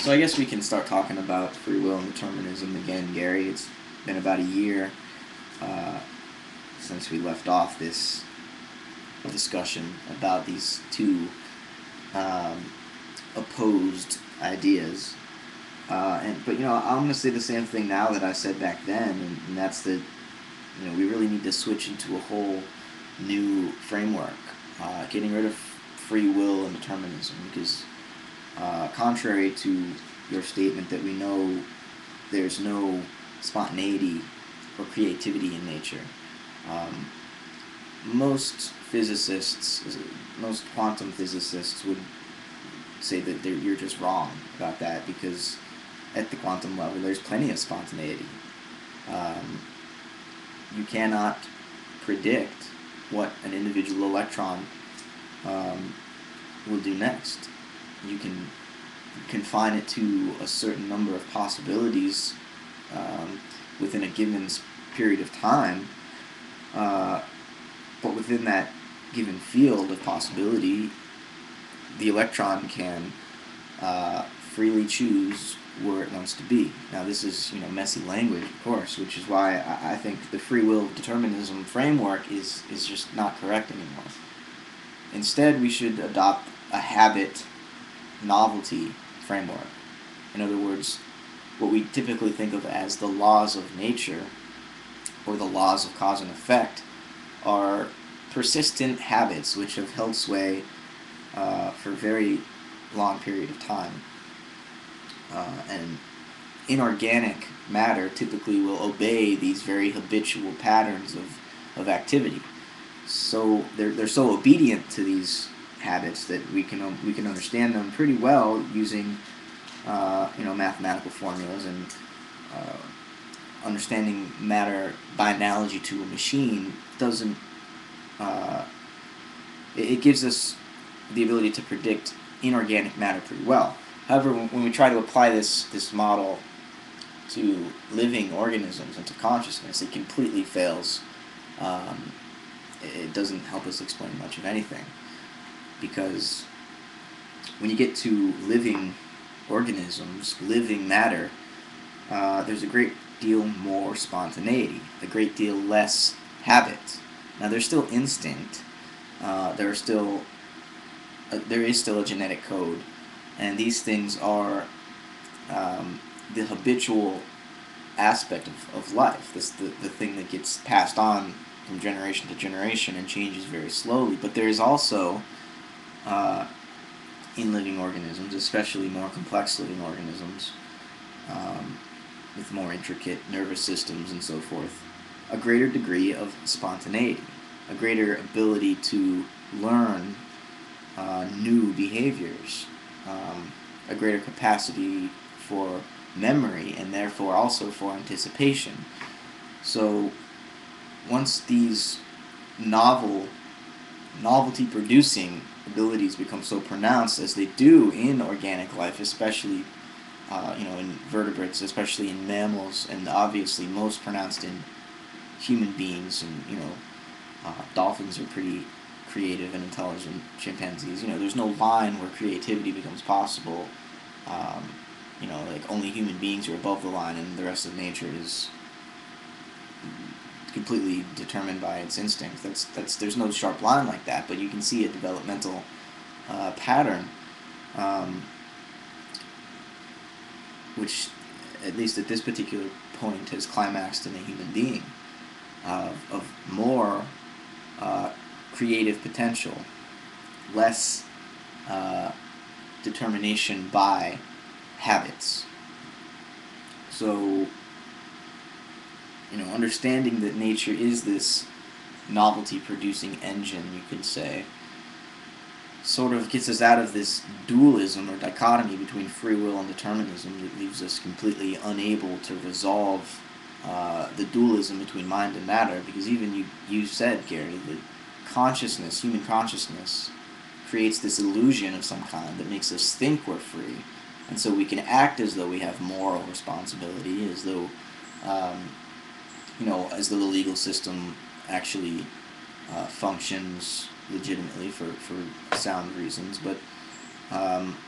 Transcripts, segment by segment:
So I guess we can start talking about free will and determinism again, Gary. It's been about a year uh, since we left off this discussion about these two um, opposed ideas. But I'm going to say the same thing now that I said back then, and that's that we really need to switch into a whole new framework, getting rid of free will and determinism, because contrary to your statement that we know there's no spontaneity or creativity in nature. Um, most physicists, most quantum physicists would say that you're just wrong about that, because at the quantum level there's plenty of spontaneity. Um, you cannot predict what an individual electron um, will do next. You can confine it to a certain number of possibilities um, within a given period of time, uh, but within that given field of possibility, the electron can freely choose where it wants to be. Now, this is messy language, of course, which is why I think the free will determinism framework is just not correct anymore. Instead, we should adopt a habit novelty framework. In other words, what we typically think of as the laws of nature or the laws of cause and effect are persistent habits which have held sway for a very long period of time. And inorganic matter typically will obey these very habitual patterns of activity. So they're so obedient to these habits that we can understand them pretty well using mathematical formulas, and understanding matter by analogy to a machine doesn't it gives us the ability to predict inorganic matter pretty well. However, when we try to apply this model to living organisms and to consciousness, it completely fails. It doesn't help us explain much of anything, because when you get to living organisms, living matter, there's a great deal more spontaneity, a great deal less habit. Now, there's still instinct. There is still a genetic code, and these things are the habitual aspect of life. The thing that gets passed on from generation to generation and changes very slowly. But there is also in living organisms, especially more complex living organisms, with more intricate nervous systems and so forth, a greater degree of spontaneity, a greater ability to learn new behaviors, a greater capacity for memory, and therefore also for anticipation. So once these novelty-producing abilities become so pronounced as they do in organic life, especially in vertebrates, especially in mammals, and obviously most pronounced in human beings, and dolphins are pretty creative and intelligent. Chimpanzees, there's no line where creativity becomes possible. Like only human beings are above the line, and the rest of nature is completely determined by its instincts. There's no sharp line like that, but you can see a developmental pattern, which, at least at this particular point, has climaxed in a human being, of more creative potential, less determination by habits. So, understanding that nature is this novelty-producing engine, you could say, sort of gets us out of this dualism or dichotomy between free will and determinism that leaves us completely unable to resolve the dualism between mind and matter, because even you said, Gary, that human consciousness, creates this illusion of some kind that makes us think we're free, and so we can act as though we have moral responsibility, as though the legal system actually functions legitimately for sound reasons. But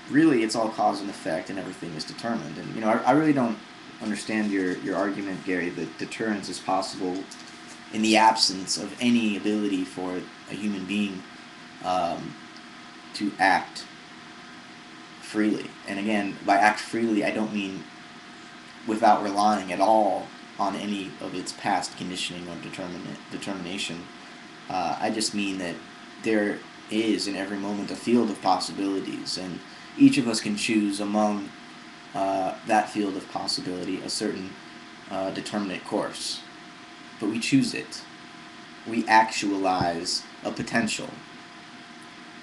really it's all cause and effect, and everything is determined. And I really don't understand your argument, Gary, that deterrence is possible in the absence of any ability for a human being um, to act freely. And again, by act freely, I don't mean without relying at all on any of its past conditioning or determination. I just mean that there is in every moment a field of possibilities, and each of us can choose among that field of possibility a certain determinate course. But we choose it. We actualize a potential.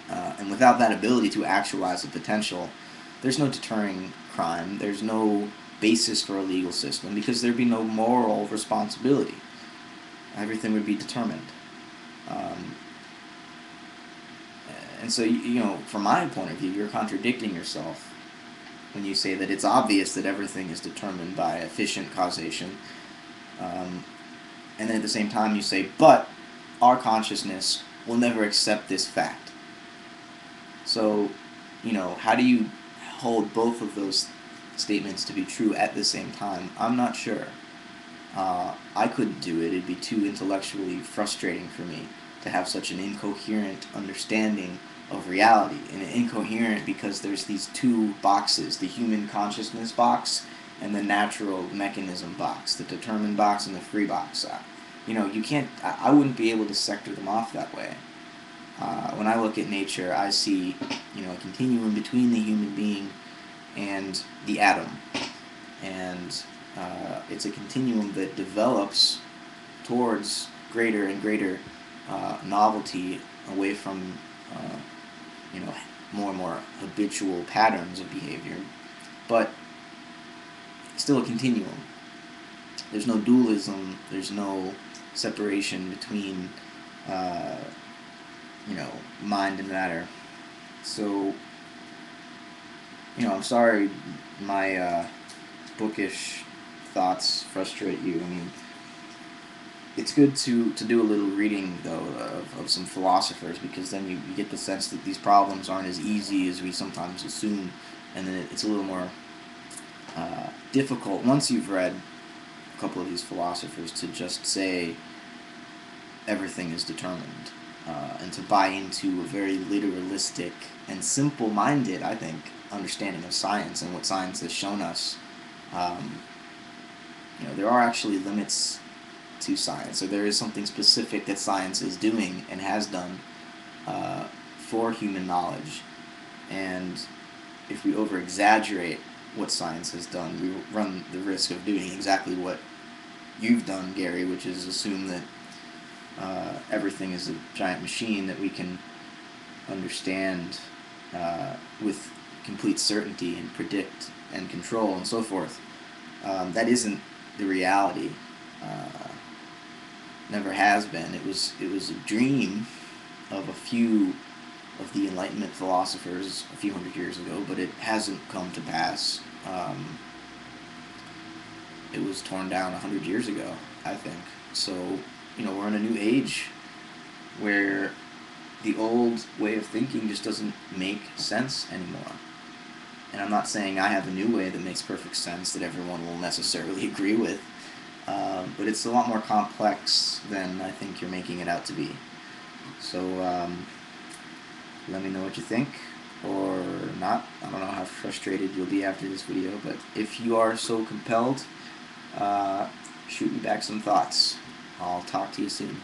And without that ability to actualize a potential, there's no deterring crime, there's no basis for a legal system, because there'd be no moral responsibility. Everything would be determined. Um, and so, from my point of view, you're contradicting yourself when you say that it's obvious that everything is determined by efficient causation. And then at the same time you say, but our consciousness will never accept this fact. So, how do you hold both of those statements to be true at the same time? I'm not sure. I couldn't do it. It'd be too intellectually frustrating for me to have such an incoherent understanding of reality. And incoherent because there's these two boxes, the human consciousness box and the natural mechanism box, the determined box and the free box. You can't, I wouldn't be able to sector them off that way. When I look at nature, I see, a continuum between the human being and the atom. And it's a continuum that develops towards greater and greater novelty away from, more and more habitual patterns of behavior. But still a continuum. There's no dualism, there's no separation between mind and matter. So, I'm sorry my bookish thoughts frustrate you. I mean, it's good to do a little reading, though, of some philosophers, because then you get the sense that these problems aren't as easy as we sometimes assume, and then it's a little more difficult once you've read a couple of these philosophers to just say everything is determined, and to buy into a very literalistic and simple-minded, I think, understanding of science and what science has shown us. There are actually limits to science, so there is something specific that science is doing and has done for human knowledge, and if we over-exaggerate what science has done, we run the risk of doing exactly what you've done, Gary, which is assume that everything is a giant machine that we can understand with complete certainty and predict and control and so forth. That isn't the reality. Never has been. It was a dream of a few of the Enlightenment philosophers a few hundred years ago, but it hasn't come to pass. It was torn down 100 years ago, I think. So, we're in a new age where the old way of thinking just doesn't make sense anymore. And I'm not saying I have a new way that makes perfect sense that everyone will necessarily agree with, but it's a lot more complex than I think you're making it out to be. So let me know what you think, or not. I don't know how frustrated you'll be after this video, but if you are so compelled, shoot me back some thoughts. I'll talk to you soon.